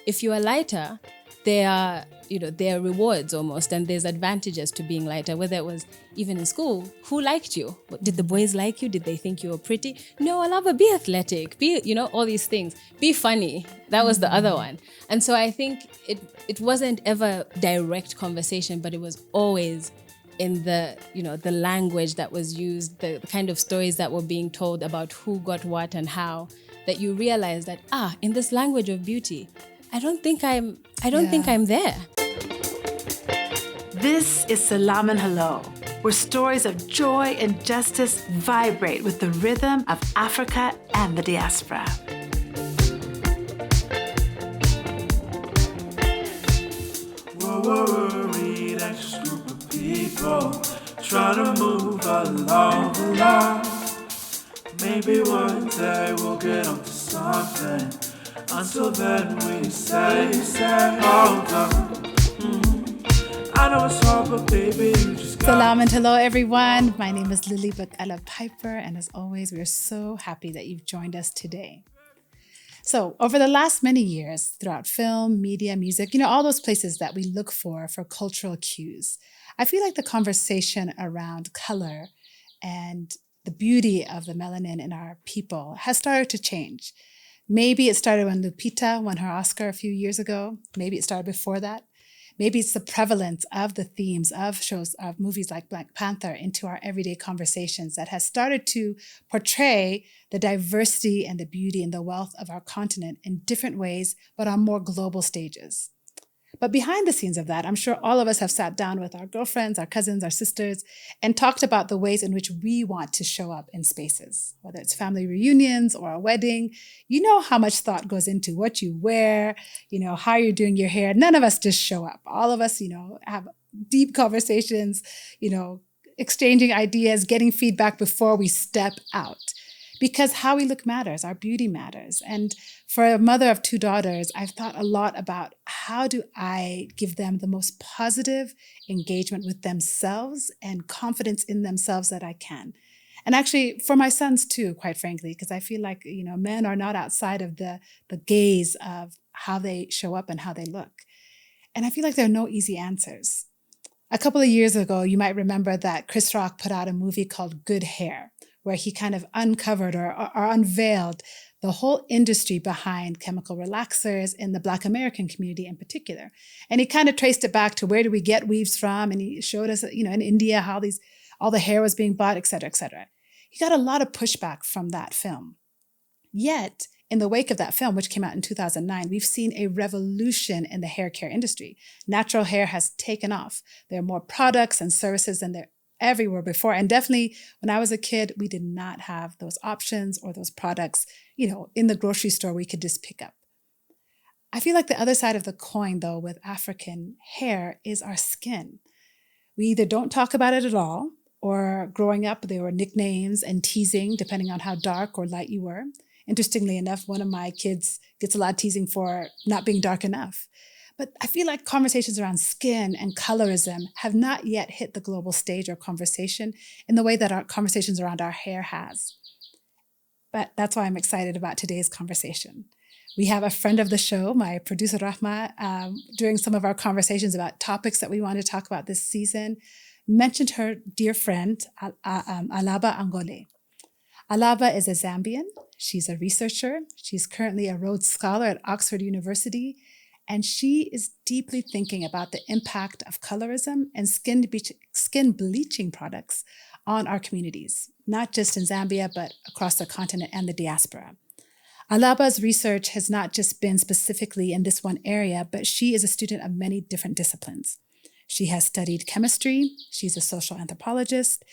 if you are lighter, there are rewards almost, and there's advantages to being lighter, whether it was even in school. Who liked you? Did the boys like you? Did they think you were pretty? No, Alaba, be athletic, be, all these things. Be funny. That was the other one. And so I think it wasn't ever direct conversation, but it was always in the language that was used, the kind of stories that were being told about who got what and how, that you realize that, in this language of beauty, I don't think I'm there. This is Salam and Hello, where stories of joy and justice vibrate with the rhythm of Africa and the diaspora. We're worried, anxious group of people trying to move along. Maybe one day we'll get onto something. Until then we say, hold on. I know it's hard, but baby, you just got. Salam and hello, everyone. My name is Lilly and Piper, and as always, we're so happy that you've joined us today. So, over the last many years, throughout film, media, music, all those places that we look for cultural cues, I feel like the conversation around color and the beauty of the melanin in our people has started to change. Maybe it started when Lupita won her Oscar a few years ago. Maybe it started before that. Maybe it's the prevalence of the themes of shows, of movies like Black Panther into our everyday conversations that has started to portray the diversity and the beauty and the wealth of our continent in different ways, but on more global stages. But behind the scenes of that, I'm sure all of us have sat down with our girlfriends, our cousins, our sisters, and talked about the ways in which we want to show up in spaces, whether it's family reunions or a wedding. You know how much thought goes into what you wear, how you're doing your hair. None of us just show up. All of us, have deep conversations, exchanging ideas, getting feedback before we step out. Because how we look matters, our beauty matters. And for a mother of two daughters, I've thought a lot about how do I give them the most positive engagement with themselves and confidence in themselves that I can. And actually for my sons too, quite frankly, because I feel like, men are not outside of the gaze of how they show up and how they look. And I feel like there are no easy answers. A couple of years ago, you might remember that Chris Rock put out a movie called Good Hair, where he kind of uncovered or unveiled the whole industry behind chemical relaxers in the Black American community in particular. And he kind of traced it back to where do we get weaves from? And he showed us, in India, how all the hair was being bought, et cetera, et cetera. He got a lot of pushback from that film. Yet, in the wake of that film, which came out in 2009, we've seen a revolution in the hair care industry. Natural hair has taken off. There are more products and services than there everywhere before. And definitely when I was a kid, we did not have those options or those products, in the grocery store we could just pick up. I feel like the other side of the coin, though, with African hair is our skin. We either don't talk about it at all, or growing up, there were nicknames and teasing depending on how dark or light you were. Interestingly enough, one of my kids gets a lot of teasing for not being dark enough. But I feel like conversations around skin and colorism have not yet hit the global stage or conversation in the way that our conversations around our hair has. But that's why I'm excited about today's conversation. We have a friend of the show, my producer Rahma, during some of our conversations about topics that we want to talk about this season, mentioned her dear friend, Alaba Angole. Alaba is a Zambian. She's a researcher. She's currently a Rhodes Scholar at Oxford University. And she is deeply thinking about the impact of colorism and skin bleaching products on our communities, not just in Zambia, but across the continent and the diaspora. Alaba's research has not just been specifically in this one area, but she is a student of many different disciplines. She has studied chemistry, she's a social anthropologist,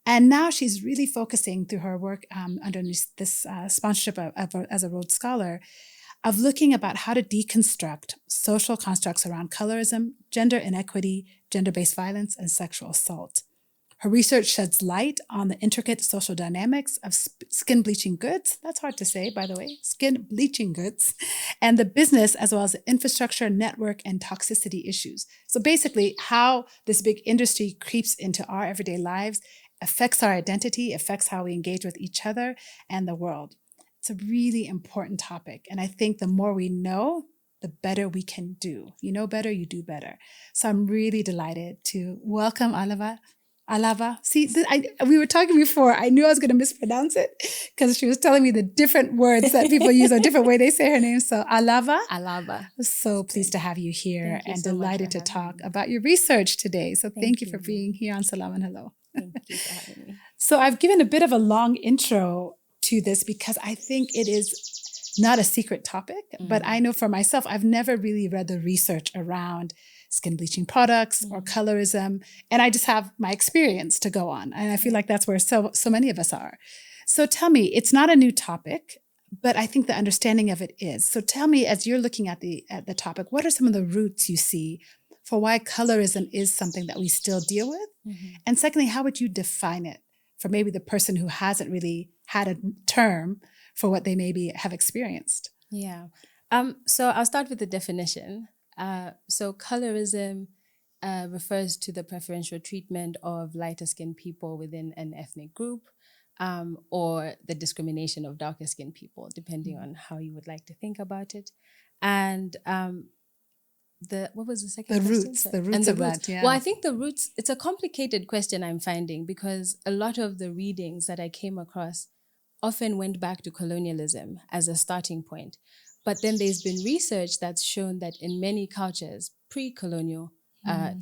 and now she's really focusing through her work underneath this sponsorship as a Rhodes Scholar of looking about how to deconstruct social constructs around colorism, gender inequity, gender-based violence, and sexual assault. Her research sheds light on the intricate social dynamics of skin bleaching goods, that's hard to say, by the way, skin bleaching goods, and the business as well as the infrastructure, network, and toxicity issues. So basically, how this big industry creeps into our everyday lives, affects our identity, affects how we engage with each other and the world. It's a really important topic. And I think the more we know, the better we can do. You know better, you do better. So I'm really delighted to welcome Alaba. See, we were talking before. I knew I was going to mispronounce it because she was telling me the different words that people use, a different way they say her name. So Alaba. So pleased to have you here and so delighted to talk about your research today. So thank you for you. being here on Salam and Hello. Thank you for having me. So I've given a bit of a long intro to this because I think it is not a secret topic, but I know for myself, I've never really read the research around skin bleaching products or colorism. And I just have my experience to go on. And I feel like that's where so many of us are. So tell me, it's not a new topic, but I think the understanding of it is. So tell me, as you're looking at the topic, what are some of the roots you see for why colorism is something that we still deal with? And secondly, how would you define it for maybe the person who hasn't really had a term for what they maybe have experienced? Yeah. So I'll start with the definition. So colorism refers to the preferential treatment of lighter skinned people within an ethnic group, or the discrimination of darker skinned people, depending on how you would like to think about it. And what was the second question? The roots of that, yeah. Well, I think the roots, it's a complicated question I'm finding because a lot of the readings that I came across often went back to colonialism as a starting point. But then there's been research that's shown that in many cultures, pre-colonial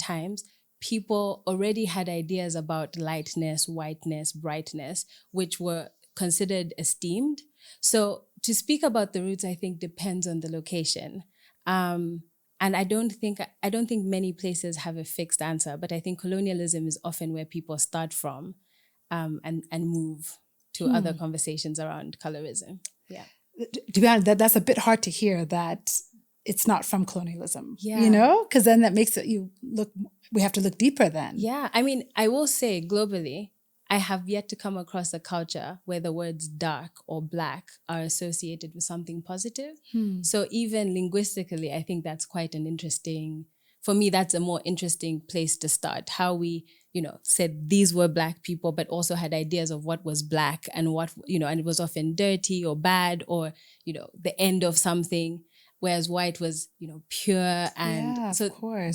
times, people already had ideas about lightness, whiteness, brightness, which were considered esteemed. So to speak about the roots, I think depends on the location. And I don't think many places have a fixed answer, but I think colonialism is often where people start from and move to other conversations around colorism. Yeah. To be honest, that's a bit hard to hear that it's not from colonialism, yeah. You know, because then that makes it we have to look deeper then. Yeah. I mean, I will say globally, I have yet to come across a culture where the words dark or black are associated with something positive. So even linguistically, I think that's quite an interesting, for me, that's a more interesting place to start. How we, said these were black people, but also had ideas of what was black and what, and it was often dirty or bad or, the end of something, whereas white was, pure. And so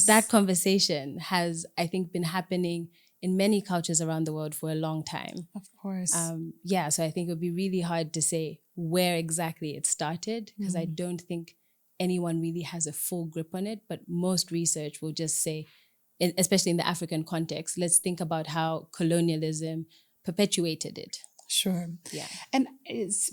that conversation has, I think, been happening in many cultures around the world for a long time. Of course. So I think it would be really hard to say where exactly it started because I don't think anyone really has a full grip on it, but most research will just say, especially in the African context, let's think about how colonialism perpetuated it. Sure. Yeah. And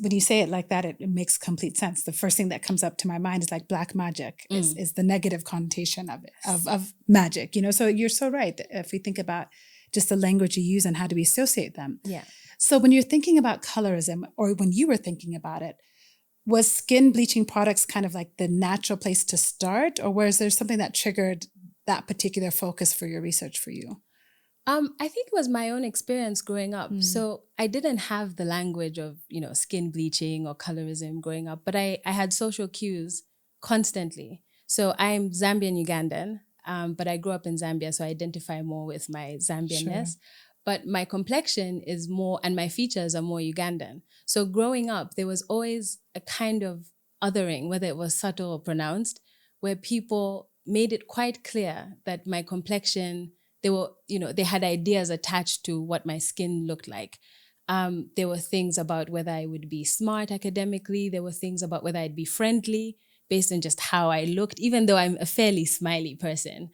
when you say it like that, it makes complete sense. The first thing that comes up to my mind is like black magic is the negative connotation of it, of magic, So you're so right. If we think about just the language you use and how do we associate them. Yeah. So when you're thinking about colorism, or when you were thinking about it, was skin bleaching products kind of like the natural place to start, or was there something that triggered that particular focus for your research for you? I think it was my own experience growing up. So I didn't have the language of, skin bleaching or colorism growing up, but I had social cues constantly. So I'm Zambian Ugandan, but I grew up in Zambia, so I identify more with my Zambianness. Sure. But my complexion is more, and my features are more Ugandan. So growing up, there was always a kind of othering, whether it was subtle or pronounced, where people made it quite clear that my complexion, they had ideas attached to what my skin looked like. There were things about whether I would be smart academically. There were things about whether I'd be friendly based on just how I looked, even though I'm a fairly smiley person.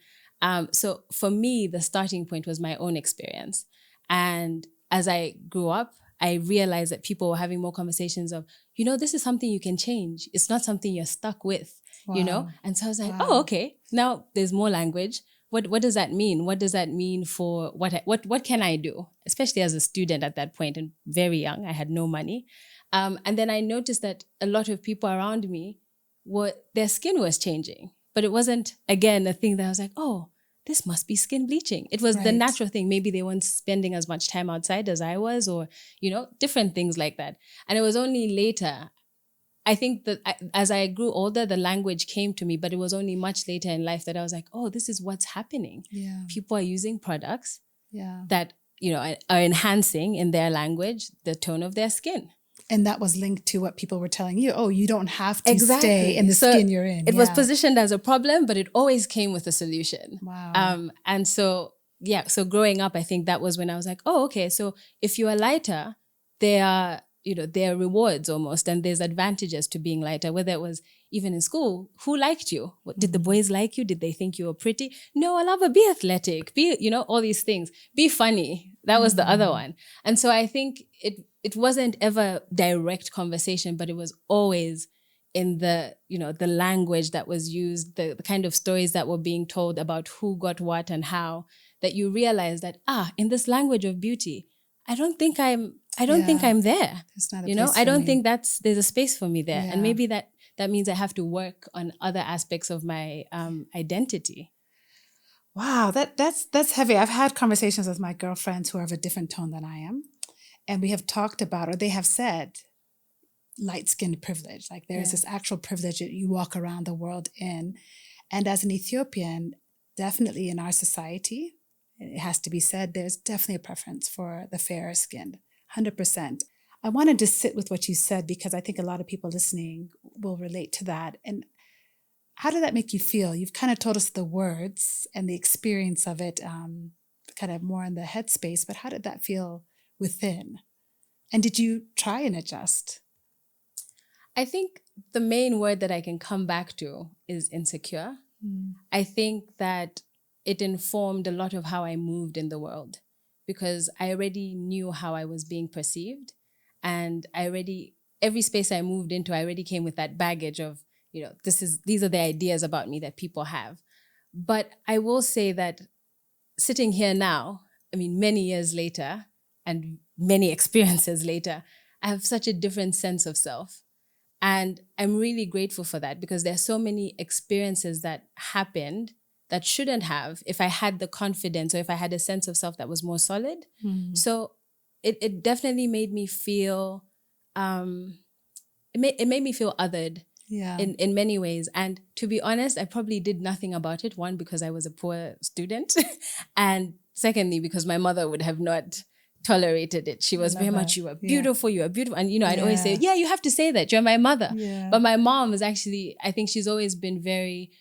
So for me, the starting point was my own experience. And as I grew up, I realized that people were having more conversations of, this is something you can change. It's not something you're stuck with, And so I was like, oh, okay. Now there's more language. What does that mean? What does that mean for what can I do? Especially as a student at that point and very young, I had no money. And then I noticed that a lot of people around me, their skin was changing, but it wasn't, again, a thing that I was like, oh, this must be skin bleaching. It was the natural thing. Maybe they weren't spending as much time outside as I was, or, different things like that. And it was only later, I think that as I grew older, the language came to me, but it was only much later in life that I was like, oh, this is what's happening. Yeah. People are using products that, are enhancing in their language the tone of their skin. And that was linked to what people were telling you. Oh, you don't have to Exactly. stay in the skin you're in. It was positioned as a problem, but it always came with a solution. Wow. And so growing up, I think that was when I was like, oh, okay. So if you are lighter, there are rewards almost, and there's advantages to being lighter, whether it was even in school. Who liked you? Did the boys like you? Did they think you were pretty? No, Alaba, be athletic, be, all these things. Be funny. That was the other one. And so I think it wasn't ever direct conversation, but it was always in the language that was used, the kind of stories that were being told about who got what and how, that you realize that, in this language of beauty, I don't think I'm there. It's not a place I don't for me. think there's a space for me there. Yeah. And maybe that means I have to work on other aspects of my identity. Wow, that's heavy. I've had conversations with my girlfriends who are of a different tone than I am. And we have talked about, or they have said, light-skinned privilege. Like there is this actual privilege that you walk around the world in. And as an Ethiopian, definitely in our society, it has to be said, there's definitely a preference for the fairer skinned, 100%. I wanted to sit with what you said because I think a lot of people listening will relate to that. And how did that make you feel? You've kind of told us the words and the experience of it, kind of more in the headspace, but how did that feel within? And did you try and adjust? I think the main word that I can come back to is insecure. I think that it informed a lot of how I moved in the world because I already knew how I was being perceived. And every space I moved into, I already came with that baggage of, these are the ideas about me that people have. But I will say that sitting here now, many years later and many experiences later, I have such a different sense of self. And I'm really grateful for that because there's so many experiences that happened that shouldn't have if I had the confidence or if I had a sense of self that was more solid. So it definitely made me feel, it made me feel othered in many ways. And to be honest, I probably did nothing about it. One, because I was a poor student. And secondly, because my mother would have not tolerated it. She was very much, you are beautiful, you are beautiful. And, I'd always say, you have to say that. You're my mother. Yeah. But my mom is actually, I think she's always been very,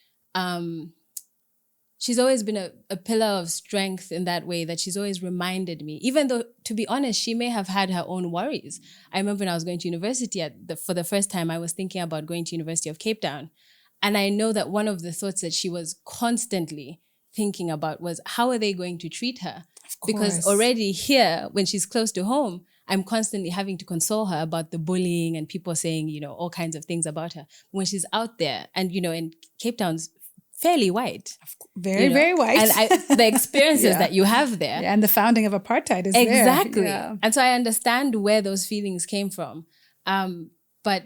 she's always been a pillar of strength in that way, that she's always reminded me, even though, to be honest, she may have had her own worries. I remember when I was going to university for the first time, I was thinking about going to University of Cape Town. And I know that one of the thoughts that she was constantly thinking about was, how are they going to treat her? Because already here, when she's close to home, I'm constantly having to console her about the bullying and people saying, all kinds of things about her. When she's out there and, in Cape Town's fairly white. Very, very white. And the experiences that you have there. Yeah, and the founding of apartheid is exactly. there. Yeah. And so I understand where those feelings came from. But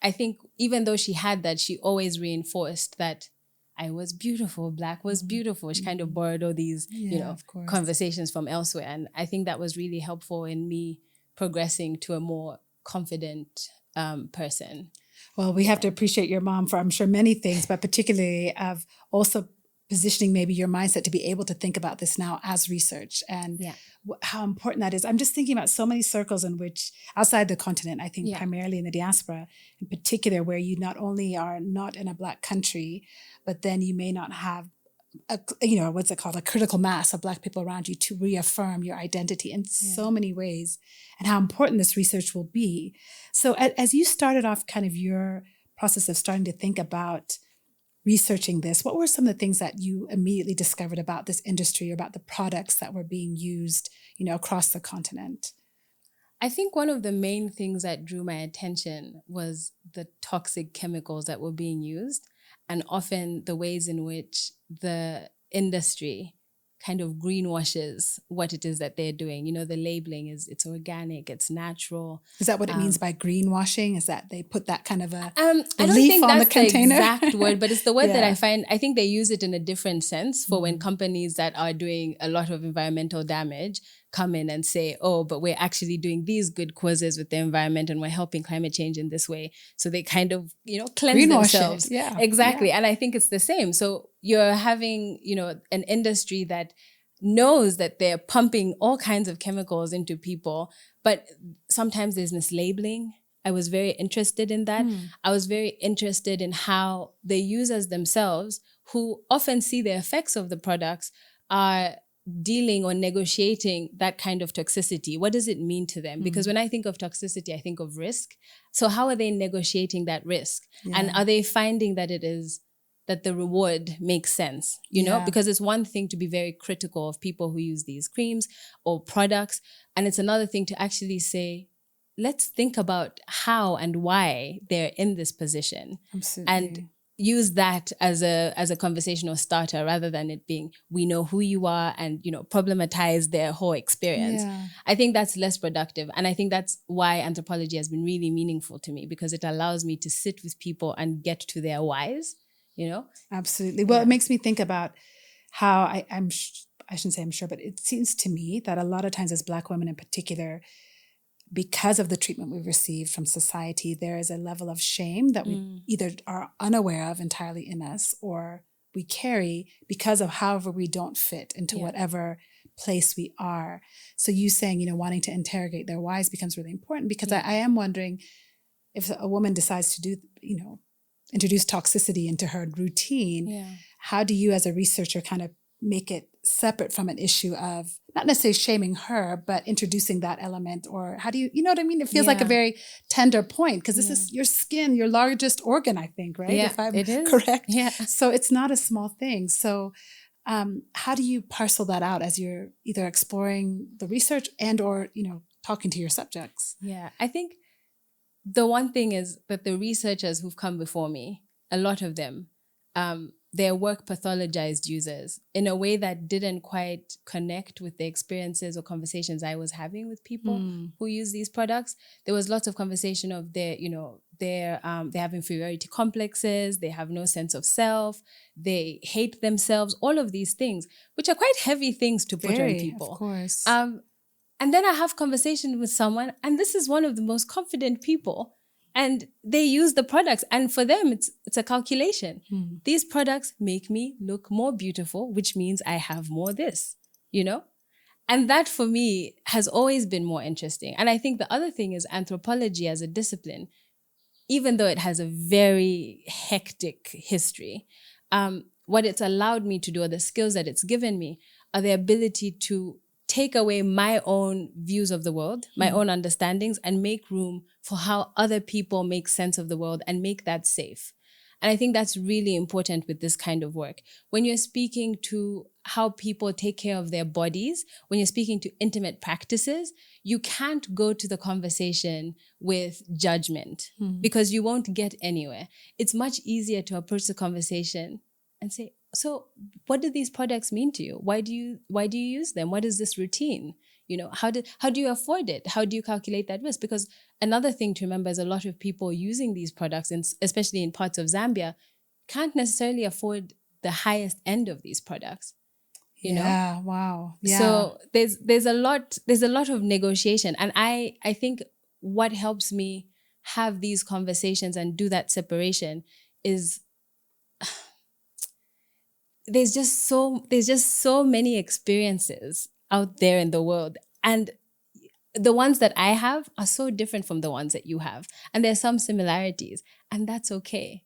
I think even though she had that, she always reinforced that I was beautiful, Black was beautiful. She kind of borrowed all these, conversations from elsewhere. And I think that was really helpful in me progressing to a more confident person. Well, we have to appreciate your mom for, I'm sure, many things, but particularly of also positioning maybe your mindset to be able to think about this now as research and how important that is. I'm just thinking about so many circles in which, outside the continent, I think primarily in the diaspora in particular, where you not only are not in a Black country, but then you may not have a critical mass of Black people around you to reaffirm your identity in so many ways, and how important this research will be. So as you started off kind of your process of starting to think about researching this, what were some of the things that you immediately discovered about this industry or about the products that were being used, across the continent? I think one of the main things that drew my attention was the toxic chemicals that were being used, and often the ways in which the industry kind of greenwashes what it is that they're doing. The labeling is it's organic, it's natural. Is that what it means by greenwashing? Is that they put that kind of a I don't leaf think on that's the container? The exact word, but it's the word that I think they use it in a different sense for when companies that are doing a lot of environmental damage come in and say, oh, but we're actually doing these good causes with the environment and we're helping climate change in this way. So they kind of, cleanse themselves. Yeah. Exactly. Yeah. And I think it's the same. So you're having, an industry that knows that they're pumping all kinds of chemicals into people, but sometimes there's mislabeling. I was very interested in that. I was very interested in how the users themselves, who often see the effects of the products, are dealing or negotiating that kind of toxicity. What does it mean to them? Because when I think of toxicity, I think of risk. So how are they negotiating that risk? Yeah. And are they finding that that the reward makes sense, you know? Because it's one thing to be very critical of people who use these creams or products. And it's another thing to actually say, let's think about how and why they're in this position. Absolutely. And use that as a conversational starter rather than it being, we know who you are, and, you know, problematize their whole experience. Yeah. I think that's less productive. And I think that's why anthropology has been really meaningful to me, because it allows me to sit with people and get to their whys, you know? Absolutely. Well, it makes me think about how I shouldn't say I'm sure, but it seems to me that a lot of times as Black women in particular, because of the treatment we've received from society, there is a level of shame that we either are unaware of entirely in us, or we carry because of however we don't fit into whatever place we are. So you saying, you know, wanting to interrogate their whys becomes really important, because I am wondering if a woman decides to do, you know, introduce toxicity into her routine, how do you as a researcher kind of make it separate from an issue of not necessarily shaming her, but introducing that element? Or how do you know what I mean? It feels like a very tender point, because this is your skin, your largest organ, I think, right? Yeah, if I'm it is. correct. Yeah. So it's not a small thing. So how do you parcel that out as you're either exploring the research and or, you know, talking to your subjects? Yeah, I think the one thing is that the researchers who've come before me, a lot of them, their work pathologized users in a way that didn't quite connect with the experiences or conversations I was having with people who use these products. There was lots of conversation of they have inferiority complexes, they have no sense of self, they hate themselves, all of these things, which are quite heavy things to put on people. Of course. And then I have conversation with someone, and this is one of the most confident people, and they use the products, and for them, it's a calculation. These products make me look more beautiful, which means I have more this, you know? And that for me has always been more interesting. And I think the other thing is anthropology as a discipline, even though it has a very hectic history, what it's allowed me to do, or the skills that it's given me, are the ability to take away my own views of the world, my own understandings, and make room for how other people make sense of the world and make that safe. And I think that's really important with this kind of work. When you're speaking to how people take care of their bodies, when you're speaking to intimate practices, you can't go to the conversation with judgment because you won't get anywhere. It's much easier to approach the conversation and say, so what do these products mean to you? Why do you use them? What is this routine? You know, how do you afford it? How do you calculate that risk? Because another thing to remember is a lot of people using these products, and especially in parts of Zambia, can't necessarily afford the highest end of these products. You know? Wow. Yeah. So there's a lot of negotiation. And I think what helps me have these conversations and do that separation is there's just so many experiences out there in the world, and the ones that I have are so different from the ones that you have, and there's some similarities, and that's okay.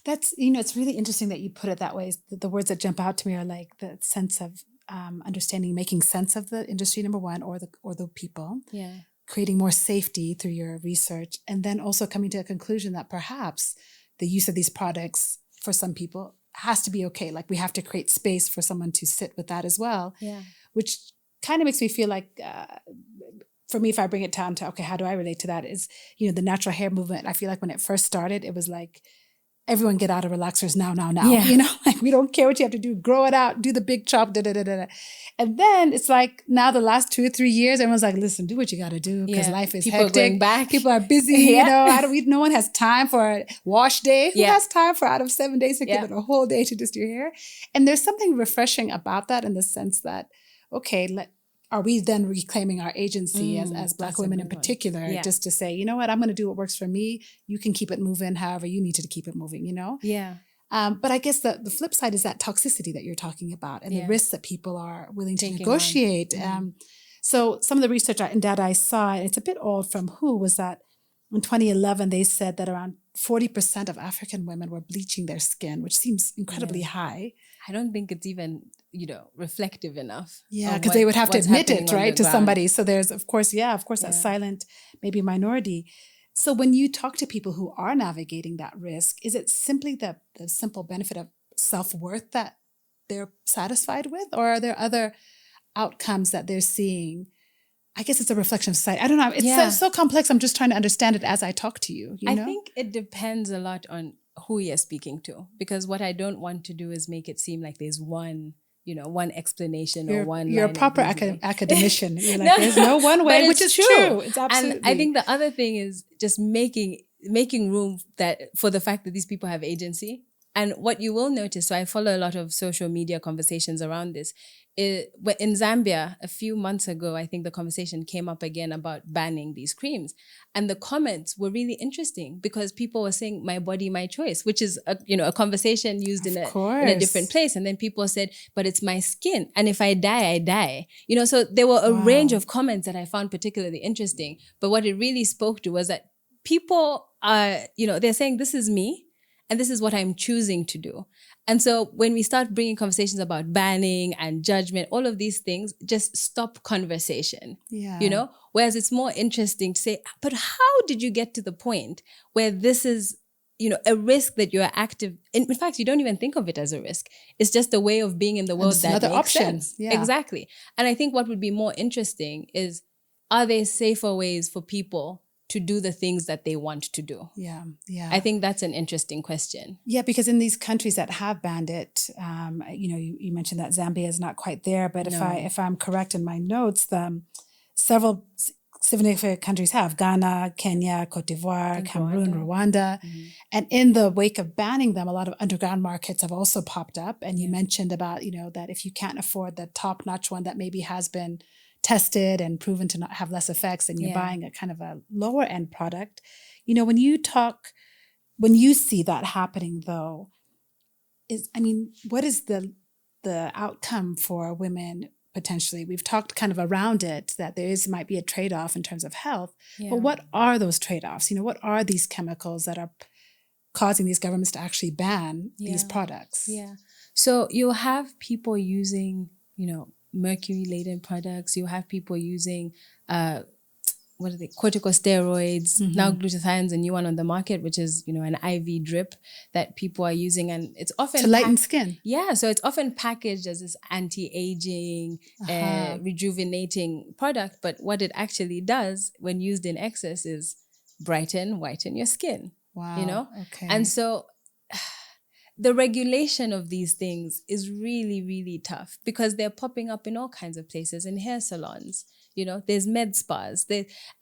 That's, you know, it's really interesting that you put it that way. The words that jump out to me are like the sense of understanding, making sense of the industry, number one, or the people. Yeah. Creating more safety through your research, and then also coming to a conclusion that perhaps the use of these products for some people has to be okay. Like we have to create space for someone to sit with that as well. Yeah. Which kind of makes me feel like, for me, if I bring it down to, okay, how do I relate to that? Is, you know, the natural hair movement. I feel like when it first started, it was like, everyone get out of relaxers now. Yeah. You know, like we don't care what you have to do, grow it out, do the big chop, And then it's like now the last 2 or 3 years, everyone's like, listen, do what you got to do because life is people hectic. Going back. People are busy, you know. No one has time for a wash day. Who has time for out of 7 days to give it a whole day to just do your hair? And there's something refreshing about that in the sense that, okay, are we then reclaiming our agency as Black women in particular, just to say, you know what, I'm going to do what works for me. You can keep it moving however you need to keep it moving, you know? Yeah. But I guess the flip side is that toxicity that you're talking about and the risks that people are willing to negotiate. So some of the research and data I saw, and it's a bit old from WHO, was that In 2011, they said that around 40% of African women were bleaching their skin, which seems incredibly high. I don't think it's even, reflective enough. Yeah, because they would have to admit it, right, to ground. somebody. So there's, of course, that silent, maybe minority. So when you talk to people who are navigating that risk, is it simply the simple benefit of self-worth that they're satisfied with? Or are there other outcomes that they're seeing? I guess it's a reflection of society. I don't know. It's so complex. I'm just trying to understand it as I talk to you. I think it depends a lot on who you're speaking to, because what I don't want to do is make it seem like there's one explanation or one. You're a proper academician. You're like, there's no one way, which is true. It's absolutely. And I think the other thing is just making room for the fact that these people have agency. And what you will notice, so I follow a lot of social media conversations around this. In Zambia, a few months ago, I think the conversation came up again about banning these creams. And the comments were really interesting because people were saying, my body, my choice, which is a conversation used in a different place. And then people said, but it's my skin. And if I die, I die. So there were a range of comments that I found particularly interesting. But what it really spoke to was that people are, they're saying, this is me. And this is what I'm choosing to do. And so when we start bringing conversations about banning and judgment, all of these things just stop conversation, Whereas it's more interesting to say, but how did you get to the point where this is, a risk that you're active in? In fact, you don't even think of it as a risk. It's just a way of being in the world that makes option. Sense. Yeah. Exactly. And I think what would be more interesting is, are there safer ways for people to do the things that they want to do? Yeah. I think that's an interesting question. Yeah, because in these countries that have banned it, you mentioned that Zambia is not quite there, but if I'm correct in my notes, several significant countries have: Ghana, Kenya, Cote d'Ivoire, Cameroon, Rwanda. Mm-hmm. And in the wake of banning them, a lot of underground markets have also popped up. And you mentioned about, that if you can't afford the top-notch one that maybe has been tested and proven to not have less effects, and you're buying a kind of a lower end product. When you see that happening though, what is the outcome for women potentially? We've talked kind of around it that might be a trade-off in terms of health, but what are those trade-offs? What are these chemicals that are causing these governments to actually ban these products? Yeah. So you'll have people using, mercury-laden products. You have people using, corticosteroids. Mm-hmm. Now glutathione, a new one on the market, which is, an IV drip that people are using. And it's often to lighten skin. Yeah. So it's often packaged as this anti-aging, rejuvenating product. But what it actually does when used in excess is whiten your skin. Wow. Okay. And so the regulation of these things is really, really tough because they're popping up in all kinds of places, in hair salons, there's med spas.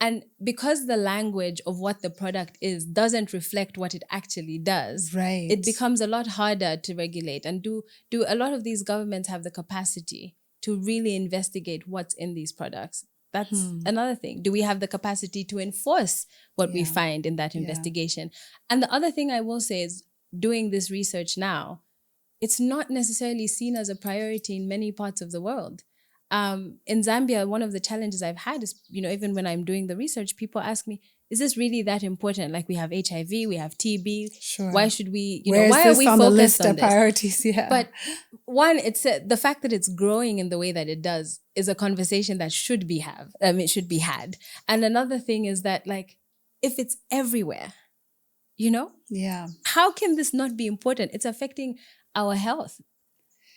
And because the language of what the product is doesn't reflect what it actually does, right, it becomes a lot harder to regulate. And do a lot of these governments have the capacity to really investigate what's in these products? That's another thing. Do we have the capacity to enforce what we find in that investigation? And the other thing I will say is, doing this research now, it's not necessarily seen as a priority in many parts of the world. In Zambia, one of the challenges I've had is, even when I'm doing the research, people ask me, is this really that important? Like, we have HIV, we have TB. Sure. Why should we, why are we focused on the list of priorities? Yeah. But one, the fact that it's growing in the way that it does is a conversation that should be had. And another thing is that, like, if it's everywhere, how can this not be important? It's affecting our health.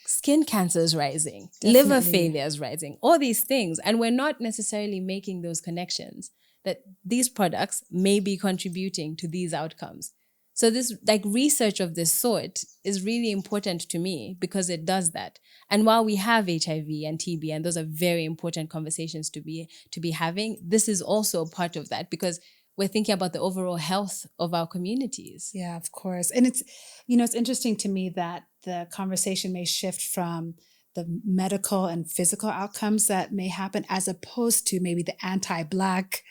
Skin cancer is rising, liver failure is rising, all these things. And we're not necessarily making those connections that these products may be contributing to these outcomes. So this, like, research of this sort is really important to me because it does that. And while we have HIV and TB, and those are very important conversations to be having, this is also part of that because we're thinking about the overall health of our communities. Yeah, of course. And it's, it's interesting to me that the conversation may shift from the medical and physical outcomes that may happen as opposed to maybe the anti-Black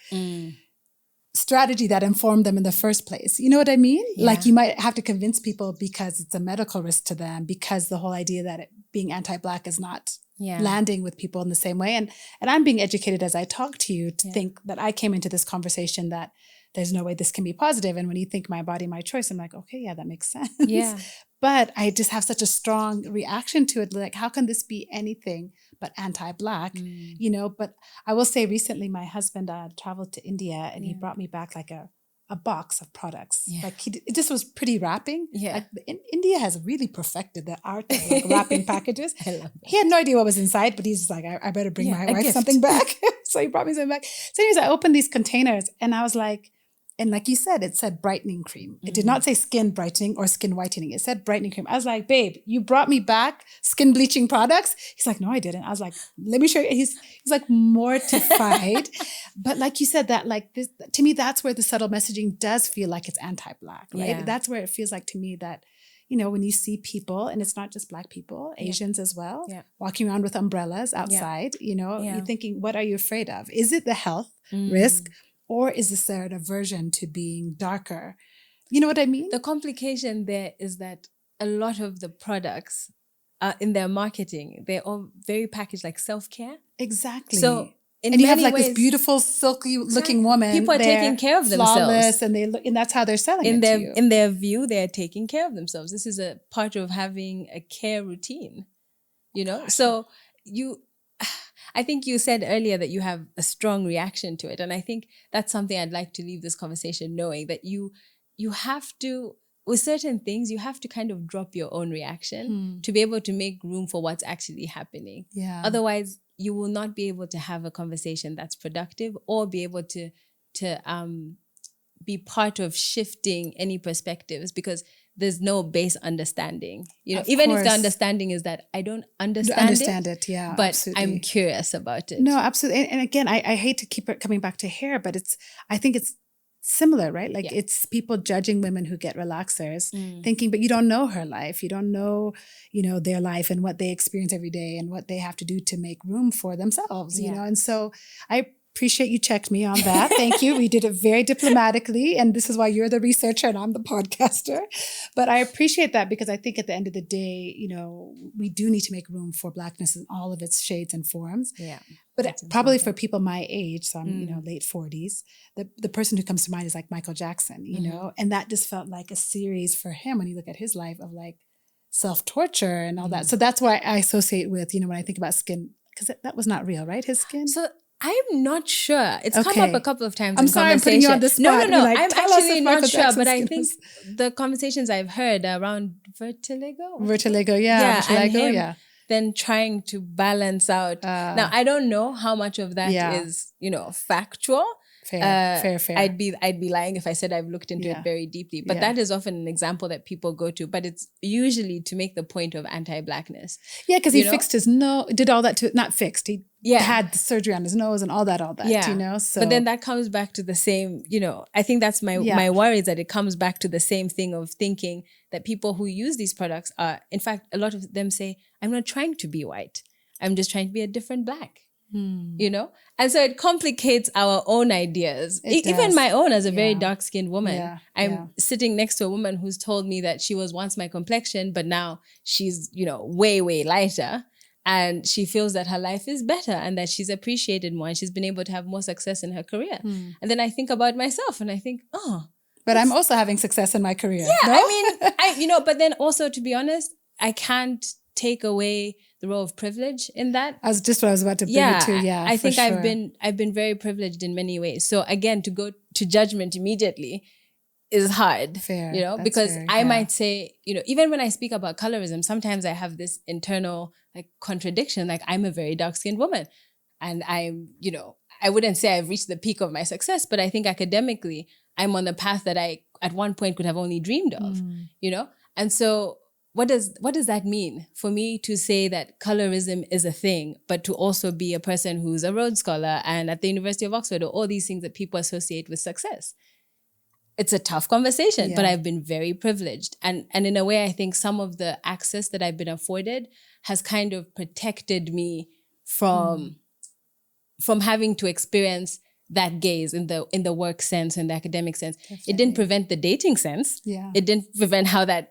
strategy that informed them in the first place. You know what I mean? Yeah. Like, you might have to convince people because it's a medical risk to them, because the whole idea that being anti-Black is not landing with people in the same way. And I'm being educated as I talk to you to think that I came into this conversation that there's no way this can be positive. And when you think my body, my choice, I'm like, okay, yeah, that makes sense. Yeah. But I just have such a strong reaction to it. Like, how can this be anything but anti-Black, you know? But I will say recently, my husband traveled to India and he brought me back like a box of products. Yeah. Like it just was pretty wrapping. Yeah. Like, India has really perfected the art of like wrapping packages. I love that. He had no idea what was inside, but he's just like, I better bring my a wife gift. something back. So he brought me something back. So anyways, I opened these containers and I was like, and like you said, it said brightening cream. It did not say skin brightening or skin whitening. It said brightening cream. I was like, babe, you brought me back skin bleaching products? He's like, no, I didn't. I was like, let me show you. He's like mortified. But like you said, that like this, to me, that's where the subtle messaging does feel like it's anti-Black, right? Yeah. That's where it feels like to me that, you know, when you see people, and it's not just Black people, Asians as well, walking around with umbrellas outside, you know, you're thinking, what are you afraid of? Is it the health risk? Or is this an aversion to being darker? You know what I mean? The complication there is that a lot of the products in their marketing, they're all very packaged like self-care. Exactly. So in and you have many like ways, this beautiful, silky looking woman. People are taking care of flawless, themselves. and that's how they're selling in it their to you. in their view, they're taking care of themselves. This is a part of having a care routine, you know? So I think you said earlier that you have a strong reaction to it. And I think that's something I'd like to leave this conversation knowing, that you have to, with certain things, you have to kind of drop your own reaction to be able to make room for what's actually happening. Yeah. Otherwise, you will not be able to have a conversation that's productive or be able to be part of shifting any perspectives, because there's no base understanding. You know, even if the understanding is that I don't understand it, yeah, but absolutely. I'm curious about it. No, absolutely. And again, I hate to keep it coming back to hair, but I think it's similar, right? Like it's people judging women who get relaxers, thinking, but you don't know her life. You don't know, you know, their life and what they experience every day and what they have to do to make room for themselves, you know? And so I appreciate you checked me on that. Thank you. We did it very diplomatically. And this is why you're the researcher and I'm the podcaster. But I appreciate that, because I think at the end of the day, you know, we do need to make room for Blackness in all of its shades and forms. Yeah. But probably for people my age, so I'm, you know, late 40s, the person who comes to mind is like Michael Jackson, you know, and that just felt like a series for him when you look at his life of like self-torture and all that. So that's why I associate with, you know, when I think about skin, because that was not real, right? His skin. So I'm not sure. It's come up a couple of times. I'm sorry, I'm putting you on the spot. No. Like, I'm actually not sure, Jackson's but I skin think the conversations I've heard around Vitiligo, yeah. Then trying to balance out. Now, I don't know how much of that is, you know, factual. Fair. I'd be lying if I said I've looked into it very deeply. But that is often an example that people go to. But it's usually to make the point of anti-Blackness. Yeah, because he fixed his nose, did all that to, not fixed, he had the surgery on his nose and all that, you know. So. But then that comes back to the same, you know, I think that's my worry, is that it comes back to the same thing of thinking that people who use these products are, in fact, a lot of them say, I'm not trying to be white. I'm just trying to be a different Black. You know? And so it complicates our own ideas. Even my own, as a very dark-skinned woman. I'm sitting next to a woman who's told me that she was once my complexion, but now she's, you know, way, way lighter. And she feels that her life is better and that she's appreciated more and she's been able to have more success in her career. And then I think about myself and I think, but I'm also having success in my career. Yeah, no? I mean, but then also, to be honest, I can't take away the role of privilege in that. That's just what I was about to bring it to. Yeah, I think I've been very privileged in many ways. So again, to go to judgment immediately is hard. Fair. You know, because I might say, you know, even when I speak about colorism, sometimes I have this internal like contradiction. Like, I'm a very dark-skinned woman, and I'm, you know, I wouldn't say I've reached the peak of my success, but I think academically I'm on the path that I at one point could have only dreamed of. You know, and so. What does that mean for me to say that colorism is a thing, but to also be a person who's a Rhodes Scholar and at the University of Oxford, or all these things that people associate with success? It's a tough conversation, but I've been very privileged. And in a way, I think some of the access that I've been afforded has kind of protected me from having to experience that gaze in the work sense and the academic sense. Definitely. It didn't prevent the dating sense. Yeah. It didn't prevent how that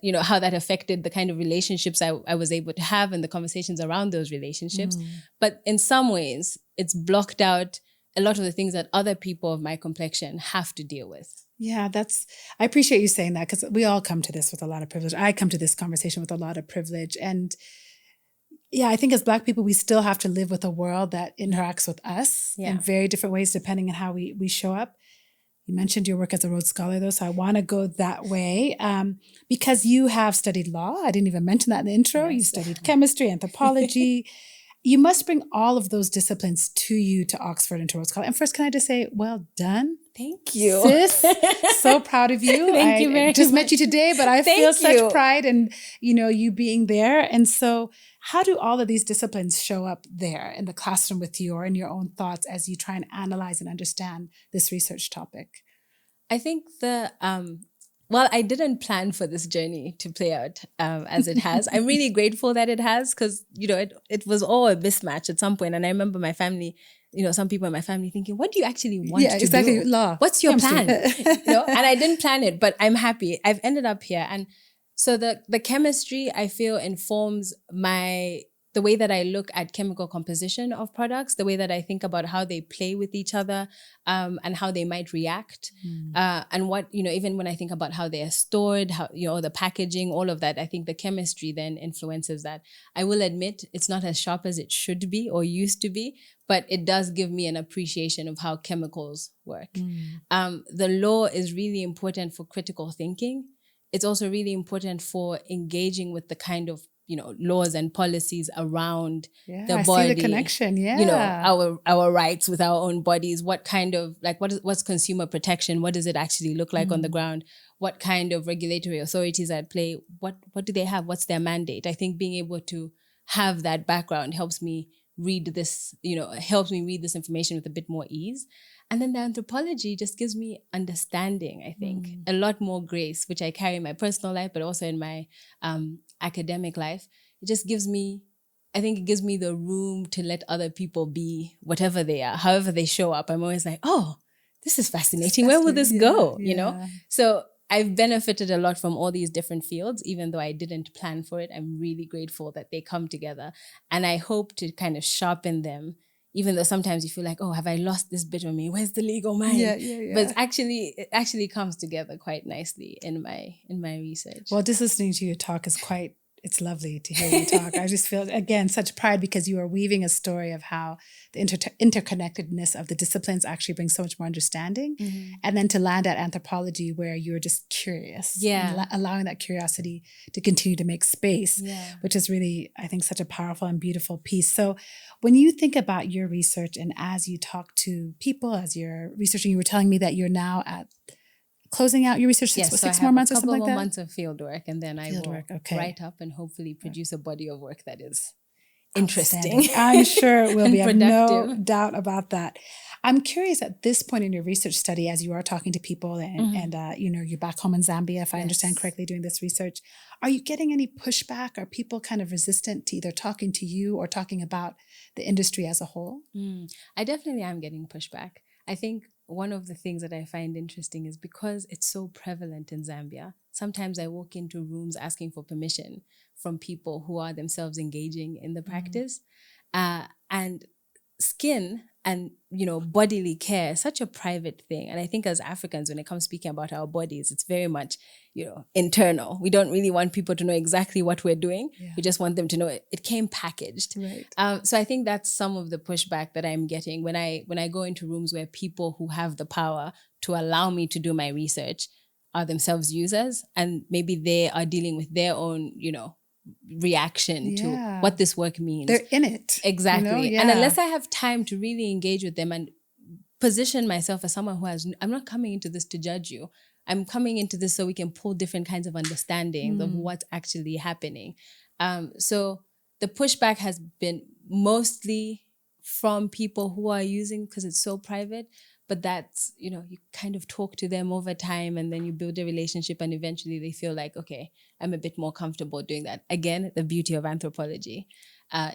affected the kind of relationships I was able to have and the conversations around those relationships. But in some ways, it's blocked out a lot of the things that other people of my complexion have to deal with. Yeah, I appreciate you saying that, because we all come to this with a lot of privilege. I come to this conversation with a lot of privilege. And yeah, I think as Black people, we still have to live with a world that interacts with us in very different ways, depending on how we show up. You mentioned your work as a Rhodes Scholar, though, so I want to go that way because you have studied law. I didn't even mention that in the intro. Yes. You studied chemistry, anthropology. You must bring all of those disciplines to you, to Oxford and to Rhodes Scholar. And first, can I just say, well done. Thank you. Sis, so proud of you. Thank you very much. I just met you today, but I feel such pride in, you being there. And so how do all of these disciplines show up there in the classroom with you, or in your own thoughts as you try and analyze and understand this research topic? I think I didn't plan for this journey to play out as it has. I'm really grateful that it has, because, it was all a mismatch at some point. And I remember my family, some people in my family thinking, what do you actually want to do? Law. What's your plan? And I didn't plan it, but I'm happy. I've ended up here. And so the chemistry, I feel, informs the way that I look at chemical composition of products, the way that I think about how they play with each other, and how they might react. And what, even when I think about how they are stored, how, the packaging, all of that, I think the chemistry then influences that. I will admit it's not as sharp as it should be or used to be, but it does give me an appreciation of how chemicals work. The law is really important for critical thinking. It's also really important for engaging with the kind of laws and policies around the body. I see the connection, yeah. Our rights with our own bodies. What kind of, what's consumer protection? What does it actually look like on the ground? What kind of regulatory authorities at play? What do they have? What's their mandate? I think being able to have that background helps me read this, helps me read this information with a bit more ease. And then the anthropology just gives me understanding, I think, a lot more grace, which I carry in my personal life, but also in my academic life. It just gives me, I think it gives me the room to let other people be whatever they are, however they show up. I'm always like, oh, this is fascinating. Where will this go? So I've benefited a lot from all these different fields, even though I didn't plan for it. I'm really grateful that they come together. And I hope to kind of sharpen them, even though sometimes you feel like, oh, have I lost this bit of me? Where's the legal mind? Yeah. But it actually comes together quite nicely in my research. Well, just listening to you talk is it's lovely to hear you talk. I just feel, again, such pride, because you are weaving a story of how the interconnectedness of the disciplines actually brings so much more understanding. And then to land at anthropology, where you're just curious. And allowing that curiosity to continue to make space, which is really, I think, such a powerful and beautiful piece. So when you think about your research, and as you talk to people, as you're researching, you were telling me that you're now at closing out your research, six more months or something like that? A couple more months of field work, and then I will write up and hopefully produce a body of work that is interesting. I'm sure it will be. I have no doubt about that. I'm curious, at this point in your research study, as you are talking to people and you're back home in Zambia, if I understand correctly, doing this research, are you getting any pushback? Are people kind of resistant to either talking to you or talking about the industry as a whole? I definitely am getting pushback. I think one of the things that I find interesting is because it's so prevalent in Zambia, sometimes I walk into rooms asking for permission from people who are themselves engaging in the practice. And skin and, bodily care is such a private thing. And I think as Africans, when it comes speaking about our bodies, it's very much, internal. We don't really want people to know exactly what we're doing. We just want them to know it came packaged. Right. So I think that's some of the pushback that I'm getting when I go into rooms where people who have the power to allow me to do my research are themselves users, and maybe they are dealing with their own, reaction to what this work means. They're in it. Exactly. And unless I have time to really engage with them and position myself as someone I'm not coming into this to judge you. I'm coming into this so we can pull different kinds of understanding of what's actually happening. So the pushback has been mostly from people who are using, because it's so private, but that's, you kind of talk to them over time, and then you build a relationship, and eventually they feel like, okay, I'm a bit more comfortable doing that. Again, the beauty of anthropology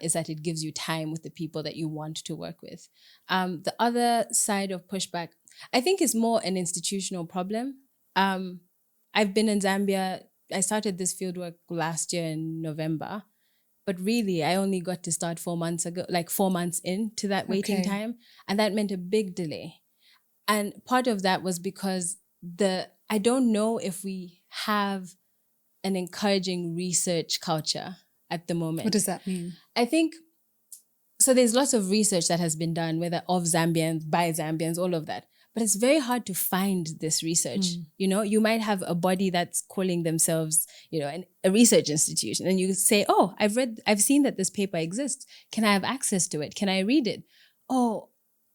is that it gives you time with the people that you want to work with. The other side of pushback, I think, is more an institutional problem. I've been in Zambia. I started this fieldwork last year in November. But really, I only got to start 4 months ago, like 4 months into that waiting time. And that meant a big delay. And part of that was because I don't know if we have an encouraging research culture at the moment. What does that mean? I think, so there's lots of research that has been done, whether of Zambians, by Zambians, all of that. But it's very hard to find this research. You know, you might have a body that's calling themselves, you know, a research institution. And you say, oh, I've seen that this paper exists. Can I have access to it? Can I read it? Oh,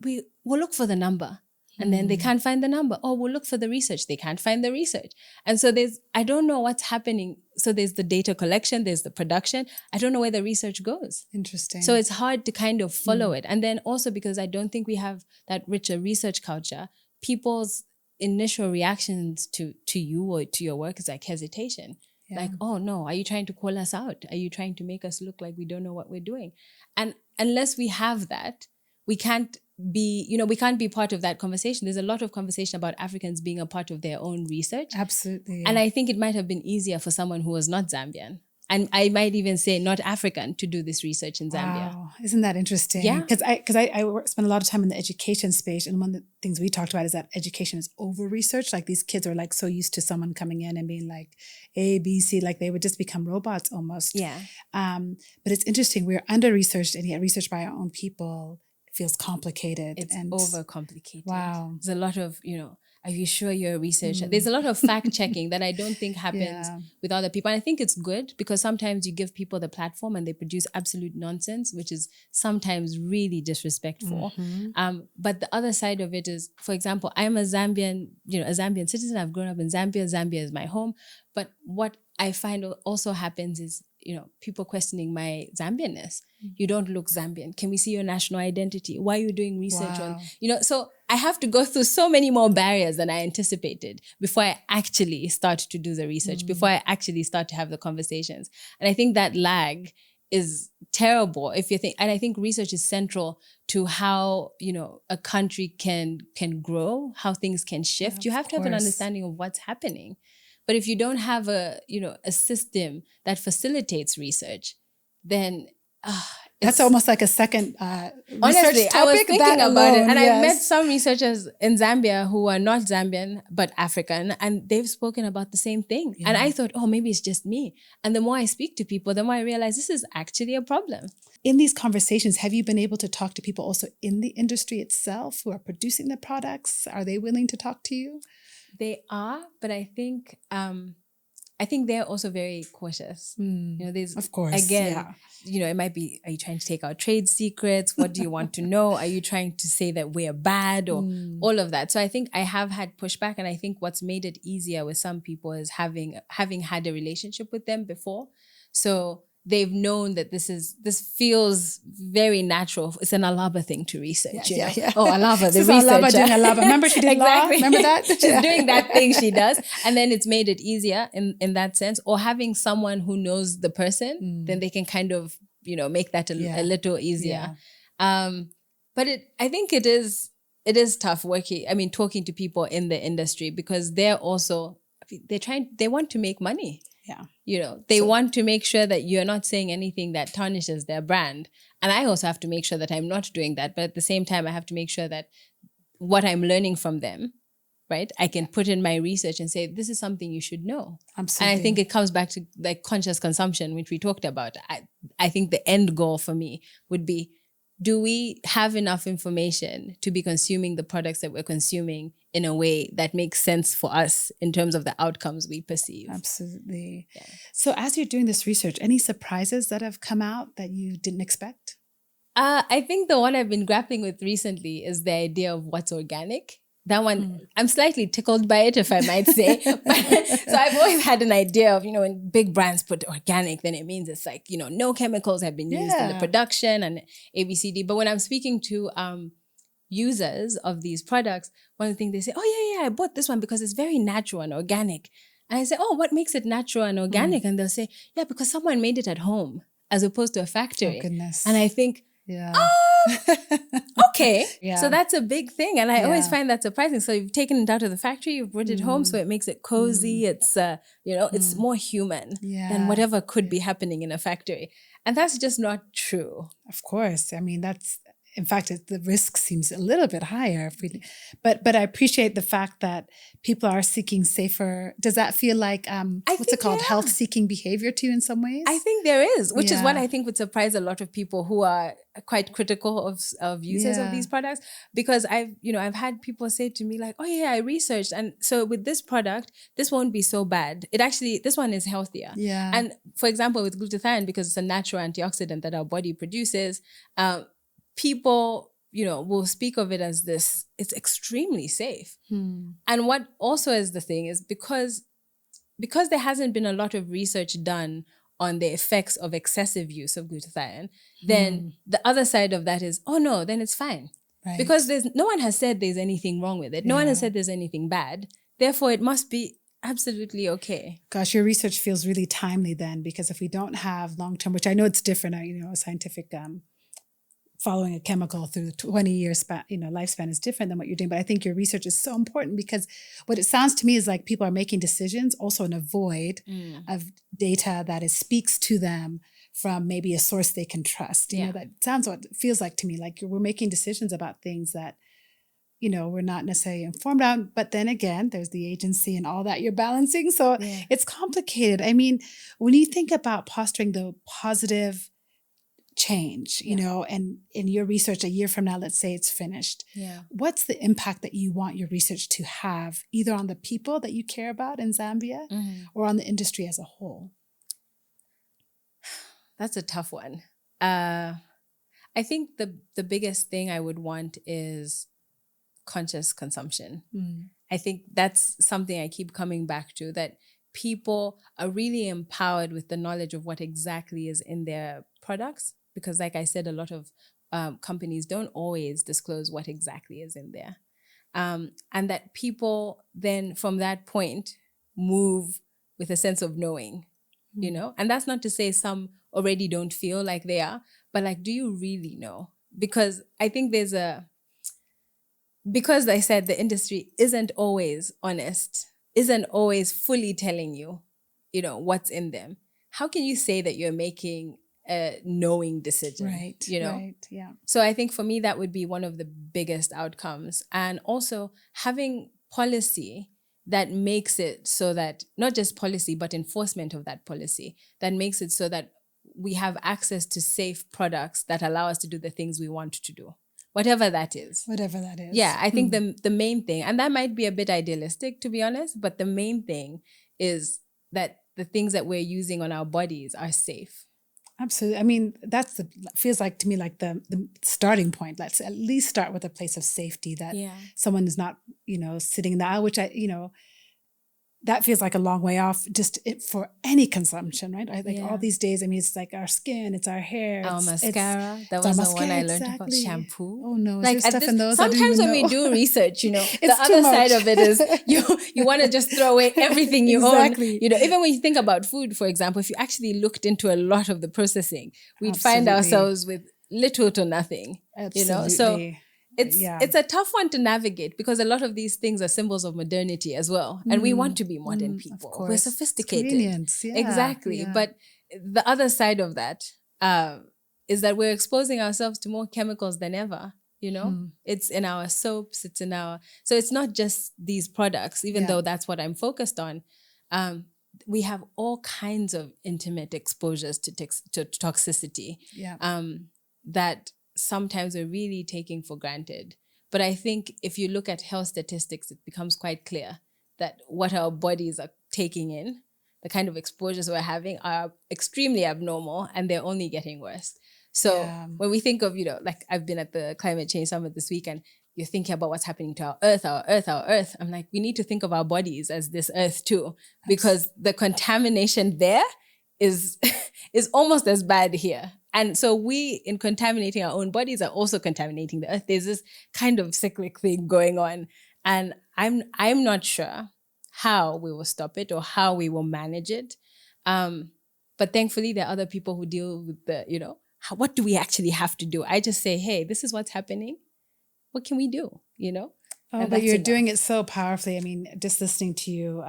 we'll look for the number. And then they can't find the number. Oh, we'll look for the research. They can't find the research. And so I don't know what's happening. So there's the data collection, there's the production. I don't know where the research goes. Interesting. So it's hard to kind of follow it. And then also because I don't think we have that richer research culture, people's initial reactions to you or to your work is like hesitation. Yeah. Like, oh no, are you trying to call us out? Are you trying to make us look like we don't know what we're doing? And unless we have that, we can't be part of that conversation. There's a lot of conversation about Africans being a part of their own research. Absolutely. And I think it might have been easier for someone who was not Zambian. And I might even say not African to do this research in Zambia. Wow. Isn't that interesting? Yeah. Because I spend a lot of time in the education space. And one of the things we talked about is that education is over-researched. Like these kids are like so used to someone coming in and being like A, B, C, like they would just become robots almost. Yeah. But it's interesting. We're under-researched and yet researched by our own people feels complicated. It's and overcomplicated. Wow. There's a lot of, are you sure you're a researcher? There's a lot of fact checking that I don't think happens with other people. And I think it's good because sometimes you give people the platform and they produce absolute nonsense, which is sometimes really disrespectful. But the other side of it is, for example, I'm a Zambian citizen. I've grown up in Zambia. Zambia is my home. But what I find also happens is, people questioning my Zambianness. You don't look Zambian. Can we see your national identity? Why are you doing research on, so I have to go through so many more barriers than I anticipated before I actually start to do the research, before I actually start to have the conversations. And I think that lag is terrible if you think, and I think research is central to how, a country can grow, how things can shift. You have to have an understanding of what's happening. But if you don't have a system that facilitates research, then that's almost like a second honestly, research topic. I was thinking about it, and yes. I met some researchers in Zambia who are not Zambian but African, and they've spoken about the same thing. Yeah. And I thought, maybe it's just me. And the more I speak to people, the more I realize this is actually a problem. In these conversations, have you been able to talk to people also in the industry itself who are producing the products? Are they willing to talk to you? They are, but I think they're also very cautious. There's, of course, again, it might be, are you trying to take our trade secrets? What do you want to know? Are you trying to say that we're bad or all of that? So I think I have had pushback, and I think what's made it easier with some people is having had a relationship with them before. So they've known that this feels very natural. It's an Alaba thing to research. Yeah. Oh, Alaba, the researcher. Alaba doing Alaba. Remember she did exactly. law? Remember that? She's doing that thing she does. And then it's made it easier in that sense. Or having someone who knows the person, then they can kind of, make that a little easier. Yeah. But I think it is tough talking to people in the industry because they're also, they want to make money. Yeah. They want to make sure that you're not saying anything that tarnishes their brand. And I also have to make sure that I'm not doing that. But at the same time, I have to make sure that what I'm learning from them, right, I can put in my research and say, this is something you should know. Absolutely. And I think it comes back to like conscious consumption, which we talked about. I think the end goal for me would be, do we have enough information to be consuming the products that we're consuming in a way that makes sense for us in terms of the outcomes we perceive? Absolutely. Yeah. So as you're doing this research, any surprises that have come out that you didn't expect? I think the one I've been grappling with recently is the idea of what's organic. That one, I'm slightly tickled by it, if I might say. So I've always had an idea of, when big brands put organic, then it means it's like, no chemicals have been used in the production and ABCD. But when I'm speaking to users of these products, one of the things they say, I bought this one because it's very natural and organic. And I say, what makes it natural and organic? And they'll say, because someone made it at home as opposed to a factory. Oh, goodness. And I think, Okay. Yeah. So that's a big thing. And I always Yeah. find that surprising. So you've taken it out of the factory, you've brought it home, so it makes it cozy. It's, it's more human than whatever could be happening in a factory. And that's just not true. Of course. I mean, in fact, the risk seems a little bit higher. But I appreciate the fact that people are seeking safer. Does that feel like, what's it called? Health-seeking behavior to you in some ways? I think there is, which is what I think would surprise a lot of people who are quite critical of users of these products. Because I've had people say to me like, oh yeah, I researched. And so with this product, this won't be so bad. This one is healthier. Yeah. And for example, with glutathione, because it's a natural antioxidant that our body produces, people, will speak of it as this, it's extremely safe. And what also is the thing is because there hasn't been a lot of research done on the effects of excessive use of glutathione, then the other side of that is, oh no, then it's fine. Right. Because no one has said there's anything wrong with it. No one has said there's anything bad. Therefore, it must be absolutely okay. Gosh, your research feels really timely then, because if we don't have long-term, which I know it's different, a scientific following a chemical through 20 years lifespan is different than what you're doing. But I think your research is so important, because what it sounds to me is like people are making decisions also in a void of data that speaks to them from maybe a source they can trust. That sounds what it feels like to me, like we're making decisions about things that, we're not necessarily informed on. But then again, there's the agency and all that you're balancing. So it's complicated. I mean, when you think about posturing the positive change, and in your research a year from now, let's say it's finished. Yeah. What's the impact that you want your research to have, either on the people that you care about in Zambia or on the industry as a whole? That's a tough one. I think the biggest thing I would want is conscious consumption. I think that's something I keep coming back to, that people are really empowered with the knowledge of what exactly is in their products. Because like I said, a lot of companies don't always disclose what exactly is in there. And that people then from that point move with a sense of knowing, And that's not to say some already don't feel like they are, but like, do you really know? Because I think because I said the industry isn't always honest, isn't always fully telling you, what's in them. How can you say that you're making a knowing decision? Right. Right. Yeah. So I think for me, that would be one of the biggest outcomes. And also having policy that makes it so that, not just policy, but enforcement of that policy, that makes it so that we have access to safe products that allow us to do the things we want to do. Whatever that is. Yeah, I think the main thing, and that might be a bit idealistic, to be honest, but the main thing is that the things that we're using on our bodies are safe. Absolutely. I mean, feels like to me like the starting point. Let's at least start with a place of safety, that someone is not, sitting in the aisle, which that feels like a long way off just for any consumption, right? All these days, I mean, it's like our skin, it's our hair. Our mascara. That was the one I learned about. Shampoo. Oh no, is there stuff in those? Sometimes when we do research, the other side of it is you want to just throw away everything you own. Even when you think about food, for example, if you actually looked into a lot of the processing, we'd find ourselves with little to nothing. Absolutely. So it's a tough one to navigate, because a lot of these things are symbols of modernity as well. And we want to be modern people. We're sophisticated. Convenience. Yeah, exactly. Yeah. But the other side of that is that we're exposing ourselves to more chemicals than ever. It's in our soaps, so it's not just these products, even though that's what I'm focused on. We have all kinds of intimate exposures to toxicity that sometimes we're really taking for granted. But I think if you look at health statistics, it becomes quite clear that what our bodies are taking in, the kind of exposures we're having, are extremely abnormal, and they're only getting worse. So when we think of, like I've been at the Climate Change Summit this week, and you're thinking about what's happening to our earth. I'm like, we need to think of our bodies as this earth too, because the contamination there is almost as bad here. And so we, in contaminating our own bodies, are also contaminating the earth. There's this kind of cyclic thing going on. And I'm not sure how we will stop it or how we will manage it. But thankfully, there are other people who deal with the, what do we actually have to do? I just say, hey, this is what's happening. what can we do, you know? Oh, And but that's you're enough. doing it so powerfully. I mean, just listening to you,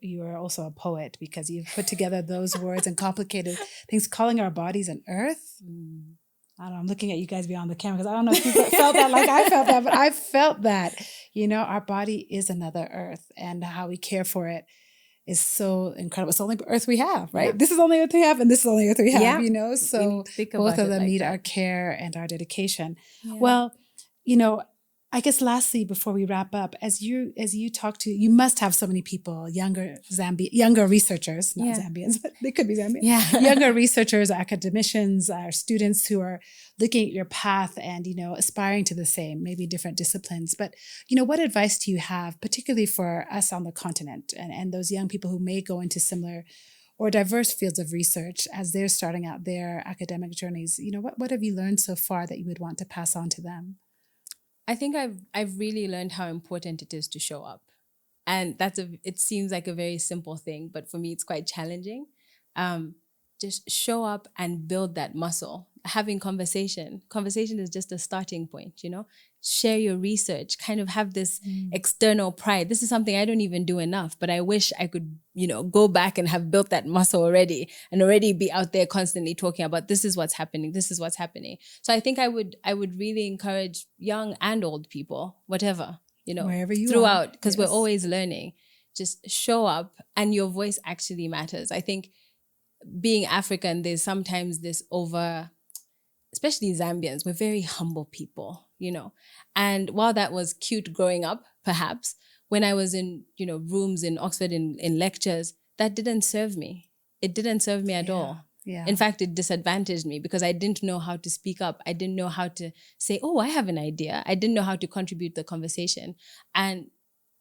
you are also a poet because you've put together those words and complicated things, calling our bodies an earth. I don't know, I'm looking at you guys beyond the camera because I don't know if you felt that like I felt that, but I felt that, you know, our body is another earth and how we care for it is so incredible. It's the only earth we have, right? Yeah. This is the only earth we have and this is the only earth we have, Yeah. you know? We So need to think both about of it them like need that. our care and our dedication. Yeah. Well, you know, I guess lastly, before we wrap up, as you talk to, you must have so many people, younger researchers, not Yeah. Zambians, but they could be Zambians. Yeah. Younger researchers, academicians, our students who are looking at your path and, you know, aspiring to the same, maybe different disciplines. But, you know, what advice do you have, particularly for us on the continent and those young people who may go into similar or diverse fields of research as they're starting out their academic journeys? You know, what have you learned so far that you would want to pass on to them? I think I've really learned how important it is to show up. And it seems like a very simple thing, but for me, it's quite challenging. Just show up and build that muscle. Having conversation is just a starting point, you know, share your research, kind of have this external pride. This is something I don't even do enough, but I wish I could, you know, go back and have built that muscle already and already be out there constantly talking about this is what's happening. This is what's happening. So I think I would really encourage young and old people, whatever, you know, Wherever you throughout, because Yes. we're always learning. Just show up and your voice actually matters. I think being African, there's sometimes this especially Zambians, we're very humble people, you know. And while that was cute growing up, perhaps, when I was in, you know, rooms in Oxford in lectures, that didn't serve me. It didn't serve me at all. Yeah. In fact, it disadvantaged me because I didn't know how to speak up. I didn't know how to say, oh, I have an idea. I didn't know how to contribute to the conversation. And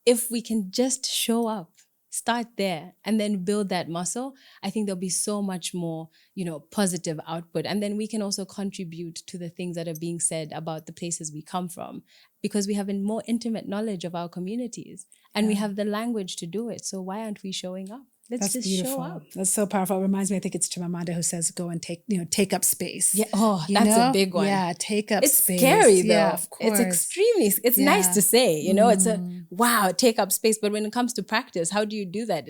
if we can just show up, start there and then build that muscle, I think there'll be so much more, you know, positive output. And then we can also contribute to the things that are being said about the places we come from because we have a more intimate knowledge of our communities and we have the language to do it. So why aren't we showing up? Let's That's just beautiful. show up. That's so powerful. It reminds me, I think it's Chimamanda who says, go and take up space. Yeah. Oh, You that's know? a big one. Yeah, take up It's space. scary though. Yeah, of course. It's nice to say, you know, it's wow, take up space. But when it comes to practice, how do you do that?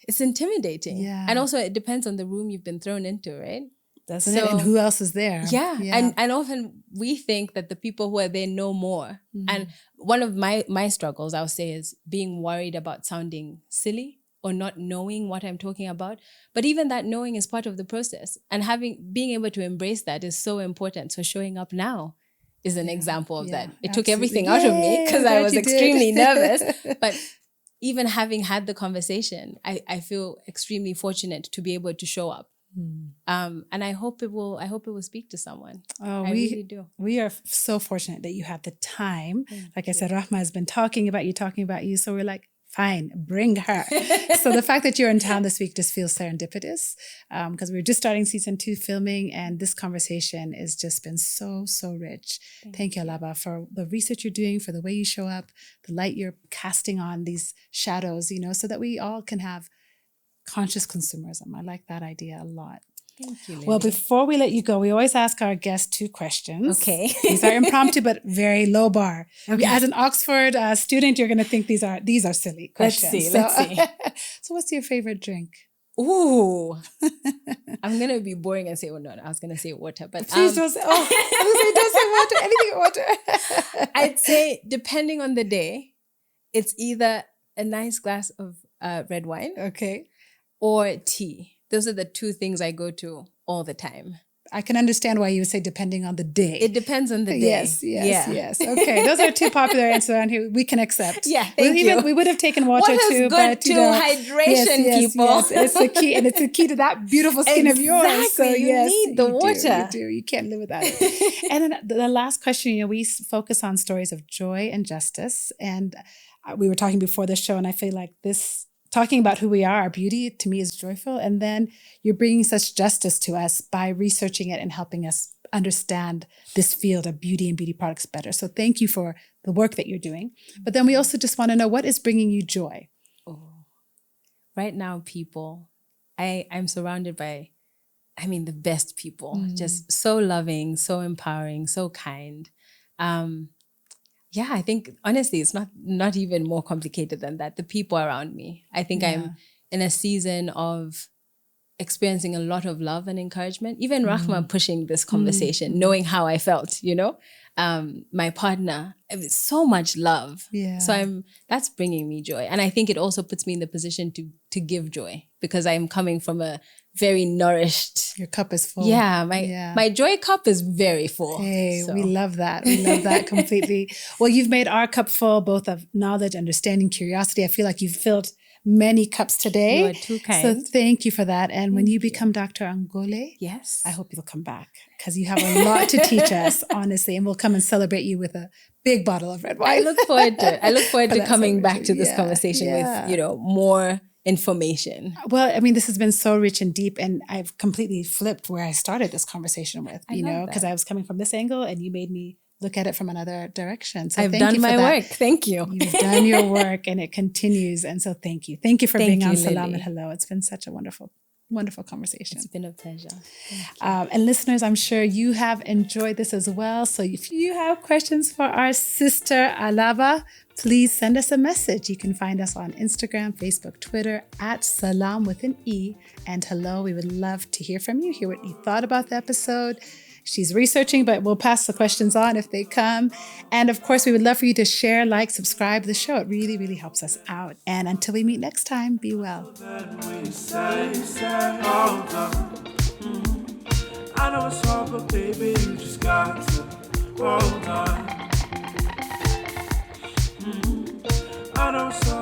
It's intimidating. Yeah. And also it depends on the room you've been thrown into, right? Doesn't it? And who else is there? Yeah. And often we think that the people who are there know more. And one of my struggles, I would say, is being worried about sounding silly or not knowing what I'm talking about. But even that knowing is part of the process. And being able to embrace that is so important. So showing up now is an example of that. It took everything out of me because I was extremely nervous. But even having had the conversation, I feel extremely fortunate to be able to show up. And I hope it will speak to someone. Oh, I really do. We are so fortunate that you have the time. Like I said, Rahma has been talking about you. So we're like, fine, bring her. So the fact that you're in town this week just feels serendipitous because we're just starting season 2 filming and this conversation has just been so, so rich. Thank you, Alaba, for the research you're doing, for the way you show up, the light you're casting on these shadows, you know, so that we all can have conscious consumerism. I like that idea a lot. Thank you, Lily. Well, before we let you go, we always ask our guests 2 questions. Okay. These are impromptu, but very low bar. Okay. As an Oxford student, you're going to think these are silly questions. Let's see. So what's your favorite drink? Ooh. I'm going to be boring and say, oh, no, I was going to say water. But Please don't say, don't say water, anything water. I'd say, depending on the day, it's either a nice glass of red wine Okay. or tea. Those are the 2 things I go to all the time. I can understand why you would say depending on the day. It depends on the day. Yes. Okay, those are 2 popular answers around here. We can accept. Yeah, thank you. We would have taken water Water's too, good but to hydration, people. Yes, it's the key, and it's the key to that beautiful skin of yours. So Exactly. You need the water. You do. You can't live without it. And then the last question, you know, we focus on stories of joy and justice, and we were talking before the show, and I feel like talking about who we are, our beauty, to me is joyful. And then you're bringing such justice to us by researching it and helping us understand this field of beauty and beauty products better. So thank you for the work that you're doing. But then we also just want to know, what is bringing you joy? Oh. Right now, people, I'm surrounded by, the best people, just so loving, so empowering, so kind. Yeah, I think honestly, it's not even more complicated than that. The people around me. I think I'm in a season of experiencing a lot of love and encouragement. Even Rahma pushing this conversation, knowing how I felt, my partner, it was so much love. Yeah. So that's bringing me joy. And I think it also puts me in the position to give joy, because I'm coming from a very nourished. Your cup is full. Yeah, my joy cup is very full. Hey, so. We love that. We love that completely. Well, you've made our cup full, both of knowledge, understanding, curiosity. I feel like you've filled many cups today. You are too kind. So thank you for that. And when you become Dr. Angole, yes, I hope you'll come back, because you have a lot to teach us, honestly. And we'll come and celebrate you with a big bottle of red wine. I look forward to it. I look forward to coming back to this conversation with, more information. Well, I mean, this has been so rich and deep, and I've completely flipped where I started this conversation with, because I was coming from this angle and you made me look at it from another direction. So I've done my work. Thank you. You've done your work, and it continues. And so thank you. Thank you for being on Salam and Hello. It's been such a wonderful conversation. It's been a pleasure. And listeners, I'm sure you have enjoyed this as well. So if you have questions for our sister Alaba, please send us a message. You can find us on Instagram, Facebook, Twitter at Salam with an E and Hello. We would love to hear from you, hear what you thought about the episode. She's researching, but we'll pass the questions on if they come. And of course, we would love for you to share, like, subscribe to the show. It really, really helps us out. And until we meet next time, be well. I know it's hard, but baby, you just got to hold on. I know it's hard.